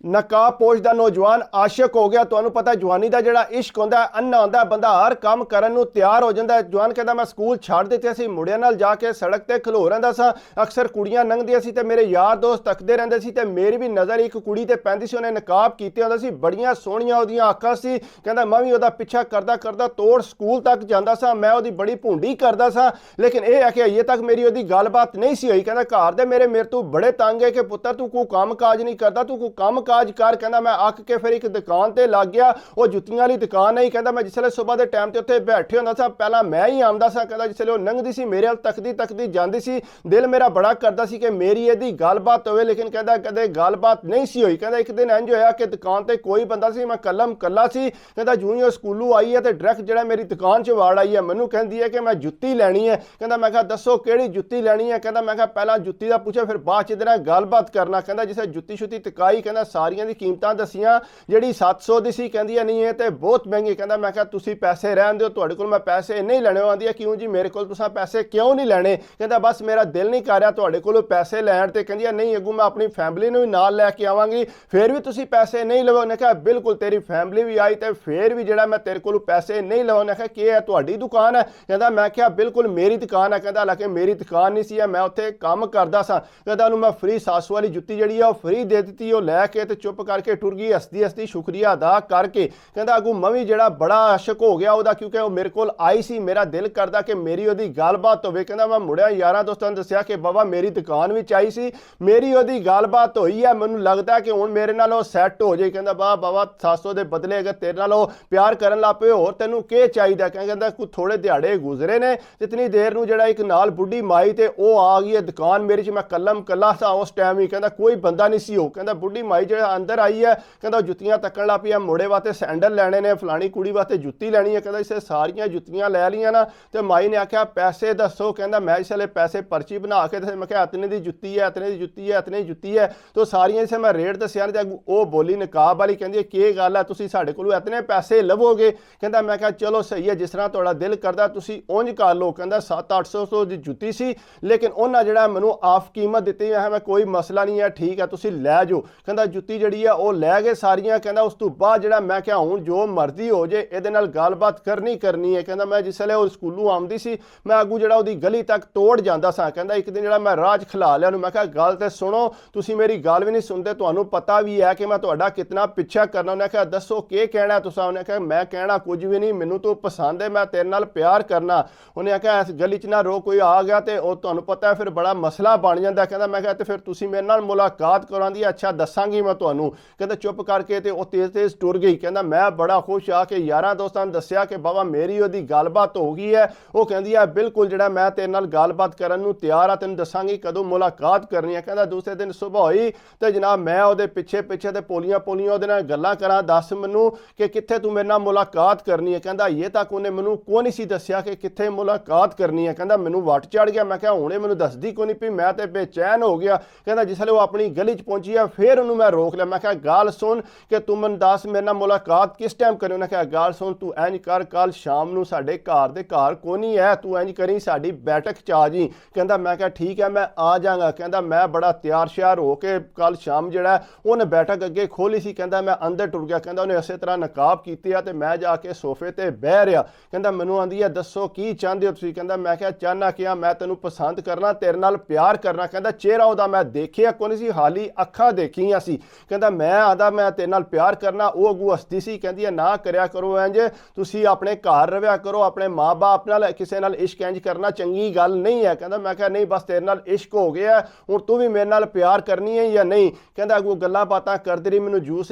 नकाबपोश दा नौजवान आशिक हो गया। तुहानू पता जवानी का जिहड़ा इश्क होंदा है, अन्ना होंदा है, बंदा हर काम करन नू तैयार हो जाता है। जवान कहता मैं स्कूल छड्ड दित्ते सी, मुंडियां नाल जाके सड़क ते खलो रहिंदा सा। अक्सर कुड़ियां लंघदियां सी ते मेरे यार दोस्त तकदे रहिंदे सी ते मेरी भी नज़र एक कुड़ी ते पैंदी सी, उहने नकाब कीते हुंदा सी, बड़ियां सोहणियां ओहदियां अखां सी। कहंदा मैं भी ओहदा पिछा करदा करदा तोड़ स्कूल तक जांदा सा, मैं ओहदी बड़ी भुंडी करदा सा, लेकिन यह है कि अजे तक मेरी ओहदी गलबात नहीं सी होई। कहंदा घर दे मेरे तो बड़े तंग है कि पुत्तर तू कोई काम काज नहीं करता, तू कोई काम काज कर। कहंदा मैं अक के फिर एक दुकान ते लग गया, वो जुत्तियां वाली दुकान नहीं। कहंदा मैं जिसले सुबह के टाइम ते उत्थे बैठे हुंदा सा, पहला मैं ही आंदा सा। कहंदा जिसले वो लंघदी सी मेरे अल तकदी तकदी जांदी सी, दिल मेरा बड़ा करदा सी कि मेरी इहदी गलबात होवे, लेकिन कहंदा कदे गलबात नहीं सी होई। कहंदा एक दिन इंज होया कि दुकान ते कोई बंदा सी, मैं कलम कला सी। कहंदा जूं ही स्कूलों आई है तो डायरैक्ट जिहड़ा मेरी दुकान च वाड़ आई है, मैनू कहंदी है कि मैं जुत्ती लैनी है। कहंदा मैं कहा दसो किहड़ी जुत्ती लैनी है। कहंदा मैं कहा पहला जुत्ती दा पूछो फिर बाद च इहदे नाल गलबात करना। कहंदा जिसे जुत्ती शुत्ती तकाई, कहंदा सारियां दी कीमतां दसियां, जिहड़ी 700 दी सी कहंदी नहीं है ते बहुत महंगी। कहंदा मैं कहा तुसीं पैसे रहन दिओ, तुहाडे कोल मैं पैसे नहीं लैणे। आंदी है क्यों जी, मेरे कोल तुसां पैसे क्यों नहीं लैणे। कहंदा बस मेरा दिल नहीं कर रहा तुहाडे कोलों पैसे लैण ते। कहंदी नहीं अगू मैं अपनी फैमिली नूं भी नाल लैके आवांगी, फिर भी तुसीं पैसे नहीं लवो। उन्हें कहा बिल्कुल तेरी फैमिली भी आई ते फिर भी जिहड़ा मैं तेरे कोलों पैसे नहीं लवां। उन्हें कहा कि है तुहाडी दुकान है। कहंदा मैं कहा बिल्कुल मेरी दुकान है। कहंदा हालांकि मेरी दुकान नहीं सी, मैं उत्थे काम करदा सा। कहंदा उहनूं मैं फ्री 700 वाली जुत्ती जिहड़ी है फ्री दे दित्ती, वो लैके ते चुप करके टुर गई हसदी हसदी शुक्रिया अदा करके। कहंदा अगू मैं भी जिहड़ा बड़ा आशिक हो गया ओहदा, क्योंकि वो मेरे कोल आई सी, मेरा दिल करदा कि मेरी ओहदी गलबात होवे। कहंदा मैं मुड़िया यारां दोस्तां नूं दस्सिया कि बाबा मेरी दुकान विच आई सी, मेरी ओहदी गलबात होई है, मैनूं लगदा कि हुण मेरे नाल सैट हो जाए। कहंदा बाबा 700 दे बदले अगर तेरे नाल प्यार करन लग पे होर तैनूं की चाहीदा। कहंदा कुछ थोड़े दिहाड़े गुजरे ने, इतनी देर नूं जिहड़ा एक नाल बुढ़ी माई ते ओ आ गई है दुकान मेरी च, मैं कलम कला सा उस टाइम ही। कहंदा कोई बंदा नहीं सी हो। कहंदा बुढ़ी माई जिहड़ा अंदर आई है, कहंदा जुत्तियां तक्कण लग पई है, मुंडे वास्ते सैंडल लैणे ने, फलानी कुड़ी वास्ते जुत्ती लैनी है। कहंदा इसे सारियां जुत्तियां लै लियां ना, ते माई ने आख्या पैसे दसो। कहंदा मैं इसले पैसे पर्ची बना के मैं कहा इतने दी जुत्ती है, इतने दी जुत्ती है, इतने दी जुत्ती है। तो सारियां इसे मैं रेट दस्सिया ते ओ बोली नकाब वाली, कहंदी की गल है तुसीं साडे कोलों इतने पैसे लवोगे। कहंदा मैं कहा चलो सही है, जिस तरह तुहाडा दिल करदा तुसीं उंज कर लो। कहंदा 700-800 दी जुत्ती सी, लेकिन उन्हां जिहड़ा मैनूं आफ कीमत दित्ती है, मैं कोई मसला नहीं है, ठीक है तुसीं लै जाओ। कहंदा जुत्ती जिहड़ी है वो लै गए सारियां। कहंदा उस तो बाद जिहड़ा मैं क्या हुण जो मर्जी हो जे इहदे नाल गलबात करनी है। कहंदा मैं जिसले वो स्कूलों आउंदी सी, मैं अगू जिहड़ा ओहदी गली तक तोड़ जांदा सा। कहंदा एक दिन जिहड़ा मैं राह च खिला लिया, मैं कहा गल ते सुनो, तुसीं मेरी गल भी नहीं सुनदे, तुहानूं पता भी है कि मैं तुहाडा कितना पिछा करना। उन्हें कहा दसो की कहना तुसां। उन्हें कहा मैं कहना कुछ भी नहीं, मैनूं तो पसंद है, मैं तेरे नाल प्यार करना। उन्हें कहा इस गली च ना रो, कोई आ गया तो वो तुहानूं पता है फिर बड़ा मसला बन जाता। कहंदा मैं कहा तो फिर तुसीं मेरे नाल मुलाकात करांदी, अच्छा दसांगी मैं तुहानूं। कहंदा चुप करके ते वो तेज तेज टुर गई। कहंदा मैं बड़ा खुश आ के यारां दोस्तां नूं दस्सिया कि बाबा मेरी ओहदी गलबात हो गई है। वो कहंदी है बिल्कुल जिहड़ा मैं तेरे नाल गलबात करन नूं तैयार आ, तैनूं दसांगी कदों मुलाकात करनी है। कहंदा दूसरे दिन सुबह होई ते जनाब मैं ओहदे पिछे पिछे ते पोलियां पोलियां ओहदे नाल गल्लां करां, दस मैनूं कि कित्थे तूं मेरे नाल मुलाकात करनी है। कहंदा ये तक उन्हें मैनूं कोई नहीं सी दस्सिया कि कित्थे मुलाकात करनी है। कहंदा मैनूं वट चढ़ गया, मैं कहा हुणे मैनूं दसदी कोई नहीं पई, मैं ते बेचैन हो गया। कहंदा जिसले वो अपनी गली च पहुंची है फिर उन्होंने मैं रोक लिया। मैं कहा गल सुन कि तू मैनूं दस मेरे नाल मुलाकात किस टाइम करी। उन्हें कहा गल सुन तू इंज कर, कल शाम नूं साडे घर दे घर कोई नहीं है, तू इंज करी साडी बैठक च आ जी। कहंदा मैं कहा ठीक है मैं आ जाऊंगा। कहंदा मैं बड़ा तैयार श्यार हो के कल शाम जिहड़ा उन्हें बैठक अगे खोली सी। कहंदा मैं अंदर टुर गया। कहंदा उन्हें इसे तरह नकाब कीते आ ते मैं जाके सोफे ते बह रहा। कहंदा मैनूं आंदी है दसो की चाहते हो तुसीं। कहंदा मैं कहा चाहना कि मैं तैनूं पसंद करना, तेरे नाल प्यार करना। कहंदा चेहरा उहदा मैं देखिया कोई नहीं सी, हाली अखां देखियां सी। कहंदा मैं आदा मैं तेरे नाल प्यार करना। वो अगू हसदी सी, कहंदी है ना करया करो इंज, तुसीं अपने घर रव्या करो, अपने माँ बाप नाल किसी नाल इश्क इंज करना चंगी गल नहीं है। कहंदा मैं कहा नहीं बस तेरे नाल इश्क हो गया, हुण तू भी मेरे नाल प्यार करनी है या नहीं। कहंदा अगू गल्लां बातां करदी रही, मैनूं जूस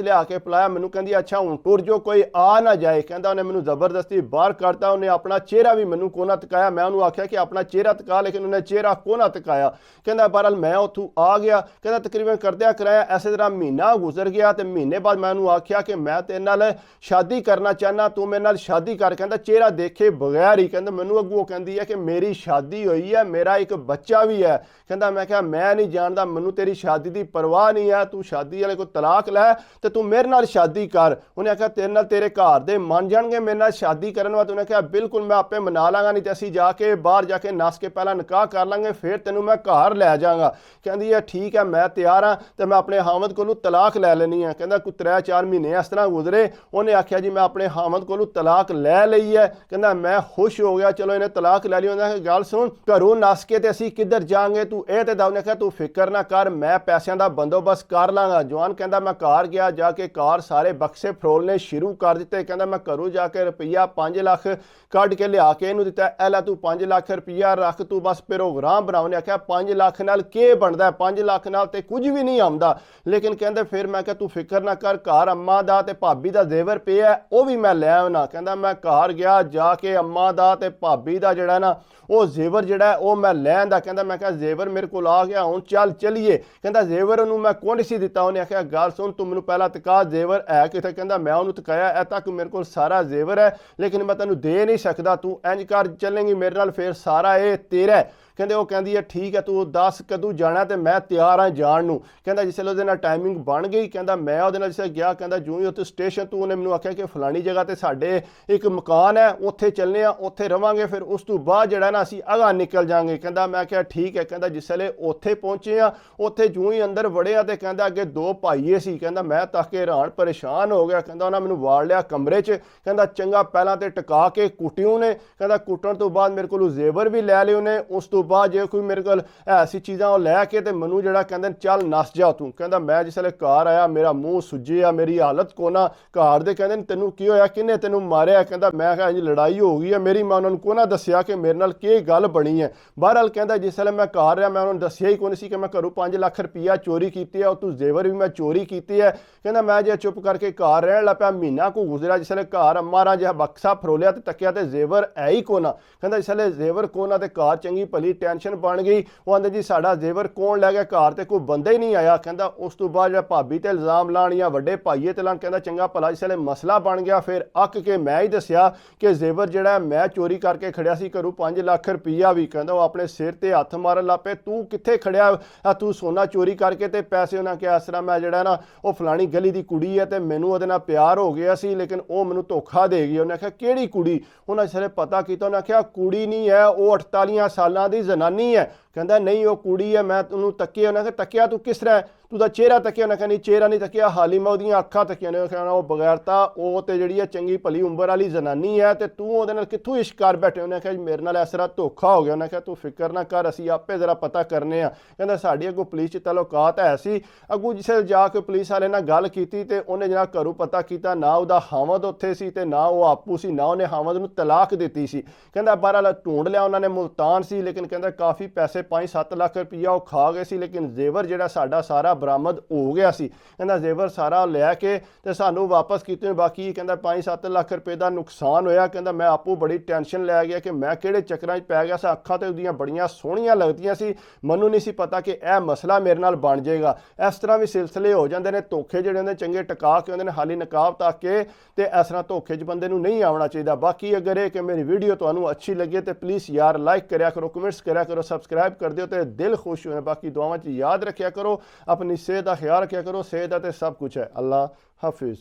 लिया के पिलाया। मैनूं कहंदी अच्छा हुण टुर जो, कोई आ ना जाए। कहंदा उन्हें मैनूं जबरदस्ती बाहर करता, उन्हें अपना चेहरा भी मैनूं कोना तकाया। मैं उन्होंने आख्या कि अपना चेहरा तका, लेकिन उन्हें चेहरा कोना तकाया। कहंदा बहरहाल मैं उत्थों आ गया। कहंदा तकरीबन करदिया कराया ऐसे तरह महीना गुजर गया, तो महीने बाद मैं उन्होंने आख्या कि मैं तेरे नाल शादी करना चाहना, तू मेरे नाल शादी कर। कहंदा चेहरा देखे बगैर ही। कहंदा मैनूं अगों कहंदी है कि मेरी शादी हुई है, मेरा एक बच्चा भी है। कहंदा मैं कहा मैं नहीं जानदा, मैनूं तेरी शादी की परवाह नहीं है, तू शादी वाले को तलाक लै तो तू मेरे नाल शादी कर। उन्हें आख्या तेरे नाल तेरे घर दे मन जाणगे मेरे नाल शादी करन वास्ते। उन्हें कहा बिल्कुल मैं आपे मना लांगा, नहीं तो असीं जाके बाहर जाके नस के पहला निकाह कर लांगे, फिर तेनूं मैं घर लै जांगा। कहंदी है ठीक है मैं तैयार हाँ, तो मैं अपने हामद कोलों ਤਲਾਕ ਲੈ ਲੈਣੀ ਹੈ। ਕਹਿੰਦਾ ਕੋਈ 3-4 ਮਹੀਨੇ ਇਸ ਤਰ੍ਹਾਂ ਗੁਜ਼ਰੇ, ਉਹਨੇ ਆਖਿਆ ਜੀ ਮੈਂ ਆਪਣੇ ਹਾਮਦ ਕੋਲੋਂ ਤਲਾਕ ਲੈ ਲਈ ਹੈ। ਕਹਿੰਦਾ ਮੈਂ ਖੁਸ਼ ਹੋ ਗਿਆ, ਚਲੋ ਇਹਨੇ ਤਲਾਕ ਲੈ ਲਈ। ਉਹਨਾਂ ਨੇ ਗੱਲ ਸੁਣ, ਘਰੋਂ ਨੱਸ ਕੇ ਤੇ ਅਸੀਂ ਕਿੱਧਰ ਜਾਵਾਂਗੇ, ਤੂੰ ਇਹ ਤੇ ਦੱਸ। ਉਹਨੇ ਕਿਹਾ ਤੂੰ ਫਿਕਰ ਨਾ ਕਰ, ਮੈਂ ਪੈਸਿਆਂ ਦਾ ਬੰਦੋਬਸਤ ਕਰ ਲਾਂਗਾ। ਜਵਾਨ ਕਹਿੰਦਾ ਮੈਂ ਘਰ ਗਿਆ, ਜਾ ਕੇ ਘਰ ਸਾਰੇ ਬਕਸੇ ਫਰੋਲਨੇ ਸ਼ੁਰੂ ਕਰ ਦਿੱਤੇ। ਕਹਿੰਦਾ ਮੈਂ ਘਰੋਂ ਜਾ ਕੇ ਰੁਪਈਆ 5 ਲੱਖ ਕੱਢ ਕੇ ਲਿਆ ਕੇ ਇਹਨੂੰ ਦਿੱਤਾ, ਇਹ ਲੈ ਤੂੰ 5 ਲੱਖ ਰੁਪਈਆ ਰੱਖ, ਤੂੰ ਬਸ ਪ੍ਰੋਗਰਾਮ ਬਣਾਓ। ਨੇ ਆਖਿਆ 5 ਲੱਖ ਨਾਲ ਕੀ ਬਣਦਾ, 5 ਲੱਖ ਨਾਲ ਤੇ ਕੁਝ ਵੀ ਨਹੀਂ ਆਉਂਦਾ। ਲੇਕਿਨ ਕਹਿੰਦੇ ਫਿਰ ਮੈਂ ਕਿਹਾ ਤੂੰ ਫਿਕਰ ਨਾ ਕਰ, ਘਰ ਅੰਮਾ ਦਾ ਤੇ ਭਾਬੀ ਦਾ ਜ਼ੇਵਰ ਪਿਆ, ਉਹ ਵੀ ਮੈਂ ਲੈ ਆਉਣਾ। ਕਹਿੰਦਾ ਮੈਂ ਘਰ ਗਿਆ, ਜਾ ਕੇ ਅੰਮਾ ਦਾ ਤੇ ਭਾਬੀ ਦਾ ਜਿਹੜਾ ਨਾ ਉਹ ਜ਼ੇਵਰ ਜਿਹੜਾ ਉਹ ਮੈਂ ਲੈ ਆਂਦਾ। ਕਹਿੰਦਾ ਮੈਂ ਕਿਹਾ ਜ਼ੇਵਰ ਮੇਰੇ ਕੋਲ ਆ ਗਿਆ, ਹੁਣ ਚੱਲ ਚਲੀਏ। ਕਹਿੰਦਾ ਜ਼ੇਵਰ ਉਹਨੂੰ ਮੈਂ ਕੋਈ ਨਹੀਂ ਸੀ ਦਿੱਤਾ। ਉਹਨੇ ਆਖਿਆ ਗੱਲ ਸੁਣ, ਤੂੰ ਮੈਨੂੰ ਪਹਿਲਾਂ ਤਕਾ ਜ਼ੇਵਰ ਹੈ ਕਿੱਥੇ। ਕਹਿੰਦਾ ਮੈਂ ਉਹਨੂੰ ਤਕਾਇਆ, ਇਹ ਤੱਕ ਮੇਰੇ ਕੋਲ ਸਾਰਾ ਜ਼ੇਵਰ ਹੈ, ਲੇਕਿਨ ਮੈਂ ਤੈਨੂੰ ਦੇ ਨਹੀਂ ਸਕਦਾ, ਤੂੰ ਇੰਜ ਕਰ ਚੱਲੇਂਗੀ ਮੇਰੇ ਨਾਲ, ਫਿਰ ਸਾਰਾ ਇਹ ਤੇਰਾ ਹੈ। ਕਹਿੰਦੇ ਉਹ ਕਹਿੰਦੀ ਹੈ ਠੀਕ ਹੈ, ਤੂੰ ਦੱਸ ਕਦੋਂ ਜਾਣਾ ਤੇ ਮੈਂ ਤਿਆਰ ਹਾਂ ਜਾਣ ਨੂੰ। ਕਹਿੰਦਾ ਜਿਸ ਵੇਲੇ ਉਹਦੇ ਨਾਲ ਟਾਈਮਿੰਗ ਬਣ ਗਈ, ਕਹਿੰਦਾ ਮੈਂ ਉਹਦੇ ਨਾਲ ਜਿਸ ਗਿਆ, ਕਹਿੰਦਾ ਜੂੰ ਹੀ ਉੱਥੇ ਸਟੇਸ਼ਨ ਤੋਂ ਉਹਨੇ ਮੈਨੂੰ ਆਖਿਆ ਕਿ ਫਲਾਣੀ ਜਗ੍ਹਾ ਤੇ ਸਾਡੇ ਇੱਕ ਮਕਾਨ ਹੈ, ਉੱਥੇ ਚੱਲਨੇ ਆ, ਉੱਥੇ ਰਵਾਂਗੇ, ਫਿਰ ਉਸ ਤੋਂ ਬਾਅਦ ਜਿਹੜਾ ਨਾ ਅਸੀਂ ਅਗਾਂਹ ਨਿਕਲ ਜਾਵਾਂਗੇ। ਕਹਿੰਦਾ ਮੈਂ ਕਿਹਾ ਠੀਕ ਹੈ। ਕਹਿੰਦਾ ਜਿਸ ਵੇਲੇ ਉੱਥੇ ਪਹੁੰਚੇ ਆ, ਉੱਥੇ ਜੂੰ ਹੀ ਅੰਦਰ ਵੜਿਆ ਤੇ ਕਹਿੰਦਾ ਅੱਗੇ 2 ਭਾਈਏ ਸੀ। ਕਹਿੰਦਾ ਮੈਂ ਤੱਕ ਕੇ ਹੈਰਾਨ ਪਰੇਸ਼ਾਨ ਹੋ ਗਿਆ। ਕਹਿੰਦਾ ਉਹਨਾਂ ਮੈਨੂੰ ਵਾੜ ਲਿਆ ਕਮਰੇ 'ਚ। ਕਹਿੰਦਾ ਚੰਗਾ ਪਹਿਲਾਂ ਤੇ ਟਿਕਾ ਕੇ ਕੁੱਟਿਓ ਨੇ। ਕਹਿੰਦਾ ਕੁੱਟਣ ਤੋਂ ਬਾਅਦ ਮੇਰੇ ਕੋਲੋਂ ਜ਼ੇਵਰ ਵੀ ਲੈ ਲਿਓ ਨੇ। ਉਸ ਤੋਂ ਬਾਅਦ ਜੇ ਕੋਈ ਮੇਰੇ ਕੋਲ ਐਸੀ ਚੀਜ਼ਾਂ ਉਹ ਲੈ ਕੇ ਤੇ ਮੈਨੂੰ ਜਿਹੜਾ ਕਹਿੰਦੇ ਚੱਲ ਨੱਸ ਜਾ ਤੂੰ। ਕਹਿੰਦਾ ਮੈਂ ਜਿਸ ਵੇਲੇ ਘਰ ਆਇਆ, ਮੇਰਾ ਮੂੰਹ ਸੁੱਜਿਆ, ਮੇਰੀ ਹਾਲਤ ਕੋਨਾ। ਘਰ ਦੇ ਕਹਿੰਦੇ ਤੈਨੂੰ ਕੀ ਹੋਇਆ, ਕਿਹਨੇ ਤੈਨੂੰ ਮਾਰਿਆ। ਕਹਿੰਦਾ ਮੈਂ ਕਿਹਾ ਜੀ ਲੜਾਈ ਹੋ ਗਈ ਹੈ ਮੇਰੀ। ਮੈਂ ਉਹਨਾਂ ਨੂੰ ਕੋਨਾ ਦੱਸਿਆ ਕਿ ਮੇਰੇ ਨਾਲ ਕੀ ਗੱਲ ਬਣੀ ਹੈ। ਬਹਰਹਾਲ ਕਹਿੰਦਾ ਜਿਸ ਵੇਲੇ ਮੈਂ ਘਰ ਰਿਹਾ, ਮੈਂ ਉਹਨਾਂ ਨੂੰ ਦੱਸਿਆ ਹੀ ਕੋਈ ਸੀ ਕਿ ਮੈਂ ਘਰੋਂ 5 ਲੱਖ ਰੁਪਈਆ ਚੋਰੀ ਕੀਤੀ ਹੈ, ਉਹ ਤੂੰ ਜ਼ੇਵਰ ਵੀ ਮੈਂ ਚੋਰੀ ਕੀਤੀ ਹੈ। ਕਹਿੰਦਾ ਮੈਂ ਜੇ ਚੁੱਪ ਕਰਕੇ ਘਰ ਰਹਿਣ ਲੱਗ ਪਿਆ, ਮਹੀਨਾ ਕੋ ਗੁਜ਼ਰਿਆ, ਜਿਸ ਵੇਲੇ ਘਰ ਅੰਮਾਰਾ ਜਿਹਾ ਬਕਸਾ ਫਰੋਲਿਆ ਤੇ ਤੱਕਿਆ ਤੇ ਜ਼ੇਵਰ ਹੈ ਹੀ ਕੋਨਾ। ਕਹਿੰਦਾ ਜਿਸ ਵੇਲੇ ਜ਼ੇਵਰ ਕੋਨਾ ਤੇ ਘਰ ਚੰਗੀ ਭਲੀ ਟੈਨਸ਼ਨ ਬਣ ਗਈ। ਉਹ ਆਂਦੇ ਜੀ ਸਾਡਾ ਜ਼ੇਵਰ ਕੌਣ ਲੈ ਗਿਆ, ਘਰ ਤੇ ਕੋਈ ਬੰਦਾ ਹੀ ਨਹੀਂ ਆਇਆ। ਕਹਿੰਦਾ ਉਸ ਤੋਂ ਬਾਅਦ ਜਿਹੜਾ ਭਾਬੀ ਤੇ ਇਲਜ਼ਾਮ ਲਾਣ ਜਾਂ ਵੱਡੇ ਭਾਈਏ ਤੇ ਲਾਣ। ਕਹਿੰਦਾ ਚੰਗਾ ਭਲਾ ਜਿਸ ਵੇਲੇ ਮਸਲਾ ਬਣ ਗਿਆ, ਫਿਰ ਅੱਕ ਕੇ ਮੈਂ ਹੀ ਦੱਸਿਆ ਕਿ ਜ਼ੇਵਰ ਜਿਹੜਾ ਮੈਂ ਚੋਰੀ ਕਰਕੇ ਖੜਿਆ ਸੀ ਘਰੋਂ 5 ਲੱਖ ਰੁਪਈਆ ਵੀ। ਕਹਿੰਦਾ ਉਹ ਆਪਣੇ ਸਿਰ ਤੇ ਹੱਥ ਮਾਰਨ ਲੱਗ ਪਏ, ਤੂੰ ਕਿੱਥੇ ਖੜਿਆ, ਤੂੰ ਸੋਨਾ ਚੋਰੀ ਕਰਕੇ ਤੇ ਪੈਸੇ। ਉਹਨਾਂ ਕਿਹਾ ਇਸ ਤਰ੍ਹਾਂ ਮੈਂ ਜਿਹੜਾ ਨਾ ਉਹ ਫਲਾਣੀ ਗਲੀ ਦੀ ਕੁੜੀ ਹੈ ਤੇ ਮੈਨੂੰ ਉਹਦੇ ਨਾਲ ਪਿਆਰ ਹੋ ਗਿਆ ਸੀ, ਲੇਕਿਨ ਉਹ ਮੈਨੂੰ ਧੋਖਾ ਦੇ ਗਈ। ਉਹਨੇ ਆਖਿਆ ਕਿਹੜੀ ਕੁੜੀ। ਉਹਨਾਂ ਸਾਰੇ ਪਤਾ ਕੀਤਾ, ਉਹਨੇ ਆਖਿਆ ਕੁੜੀ ਨਹੀਂ ਹੈ, ਉਹ 48 ਸਾਲਾਂ ਦੀ ਜ਼ਨਾਨੀ ਹੈ। ਕਹਿੰਦਾ ਨਹੀਂ ਉਹ ਕੁੜੀ ਹੈ, ਮੈਂ ਉਹਨੂੰ ਤੱਕਿਆ। ਉਹਨਾਂ ਕਿਹਾ ਤੱਕਿਆ ਤੂੰ ਕਿਸ ਤਰ੍ਹਾਂ, ਤੂੰ ਦਾ ਚਿਹਰਾ ਤੱਕਿਆ। ਉਹਨਾਂ ਕਹਿੰਦੀ ਚਿਹਰਾ ਨਹੀਂ ਤੱਕਿਆ, ਹਾਲੀ ਮੈਂ ਉਹਦੀਆਂ ਅੱਖਾਂ ਤੱਕੀਆਂ ਨੇ। ਕਹਿੰਦਾ ਉਹ ਬਗੈਰਤਾ, ਉਹ ਤੇ ਜਿਹੜੀ ਹੈ ਚੰਗੀ ਭਲੀ ਉਮਰ ਵਾਲੀ ਜ਼ਨਾਨੀ ਹੈ ਤੇ ਤੂੰ ਉਹਦੇ ਨਾਲ ਕਿੱਥੋਂ ਇਸ਼ਕ ਕਰ ਬੈਠੇ। ਉਹਨੇ ਕਿਹਾ ਮੇਰੇ ਨਾਲ ਇਸ ਤਰ੍ਹਾਂ ਧੋਖਾ ਹੋ ਗਿਆ। ਉਹਨੇ ਕਿਹਾ ਤੂੰ ਫਿਕਰ ਨਾ ਕਰ, ਅਸੀਂ ਆਪੇ ਜ਼ਰਾ ਪਤਾ ਕਰਨੇ ਆ। ਕਹਿੰਦਾ ਸਾਡੀ ਅੱਗੋਂ ਪੁਲਿਸ 'ਚ ਤਾਲੁਕਾਤ ਹੈ ਸੀ। ਅੱਗੋਂ ਜਿਸੇ ਜਾ ਕੇ ਪੁਲਿਸ ਵਾਲੇ ਨਾਲ ਗੱਲ ਕੀਤੀ ਤੇ ਉਹਨੇ ਜਿਹੜਾ ਘਰੋਂ ਪਤਾ ਕੀਤਾ, ਨਾ ਉਹਦਾ ਹਾਮਦ ਉੱਥੇ ਸੀ ਤੇ ਨਾ ਉਹ ਆਪੂ ਸੀ, ਨਾ ਉਹਨੇ ਹਾਮਦ ਨੂੰ ਤਲਾਕ ਦਿੱਤੀ ਸੀ। ਕਹਿੰਦਾ ਬਹਰਹਾਲ ਢੂੰਡ ਲਿਆ ਉਹਨਾਂ ਨੇ, ਮੁਲਤਾਨ ਸੀ, ਲੇਕਿਨ ਕਹਿੰਦਾ ਕਾਫੀ ਪੈਸੇ 5-7 ਲੱਖ ਰੁਪਈਆ ਉਹ ਖਾ ਗਏ ਸੀ, ਲੇਕਿਨ ਜ਼ੇਵਰ ਜਿਹੜਾ ਸਾਡਾ ਸਾਰਾ ਬਰਾਮਦ ਹੋ ਗਿਆ ਸੀ। ਕਹਿੰਦਾ ਜ਼ੇਵਰ ਸਾਰਾ ਲੈ ਕੇ ਤੇ ਸਾਨੂੰ ਵਾਪਸ ਕੀਤੇ। ਬਾਕੀ ਕਹਿੰਦਾ 5-7 ਲੱਖ ਰੁਪਏ ਦਾ ਨੁਕਸਾਨ ਹੋਇਆ। ਕਹਿੰਦਾ ਮੈਂ ਆਪੂ ਬੜੀ ਟੈਨਸ਼ਨ ਲੈ ਗਿਆ ਕਿ ਮੈਂ ਕਿਹੜੇ ਚੱਕਰਾਂ 'ਚ ਪੈ ਗਿਆ ਸੀ। ਅੱਖਾਂ ਤੇ ਉਹਦੀਆਂ ਬੜੀਆਂ ਸੋਹਣੀਆਂ ਲੱਗਦੀਆਂ ਸੀ, ਮੈਨੂੰ ਨਹੀਂ ਸੀ ਪਤਾ ਕਿ ਇਹ ਮਸਲਾ ਮੇਰੇ ਨਾਲ ਬਣ ਜਾਏਗਾ। ਇਸ ਤਰ੍ਹਾਂ ਵੀ ਸਿਲਸਿਲੇ ਹੋ ਜਾਂਦੇ ਨੇ, ਧੋਖੇ ਜਿਹੜੇ ਹੁੰਦੇ ਚੰਗੇ ਟਿਕਾ ਕੇ ਹੁੰਦੇ ਨੇ, ਹਾਲੀ ਨਕਾਬ ਤੱਕ ਕੇ, ਤੇ ਇਸ ਤਰ੍ਹਾਂ ਧੋਖੇ 'ਚ ਬੰਦੇ ਨੂੰ ਨਹੀਂ ਆਉਣਾ ਚਾਹੀਦਾ। ਬਾਕੀ ਅਗਰ ਇਹ ਕਿ ਮੇਰੀ ਵੀਡੀਓ ਤੁਹਾਨੂੰ ਅੱਛੀ ਲੱਗੇ ਤੇ ਪਲੀਜ਼ ਯਾਰ ਲਾਈਕ ਕਰਿਆ ਕਰੋ, ਕਮੈਂਟਸ ਕਰਿਆ ਕਰੋ, ਸਬਸਕ੍ਰਾइब कर दियो तो दिल खुश हो। बाकी दुआवां च याद रखा करो, अपनी सेहत का ख्याल रखा करो, सेहत है तो सब कुछ है। अल्लाह हाफिज़।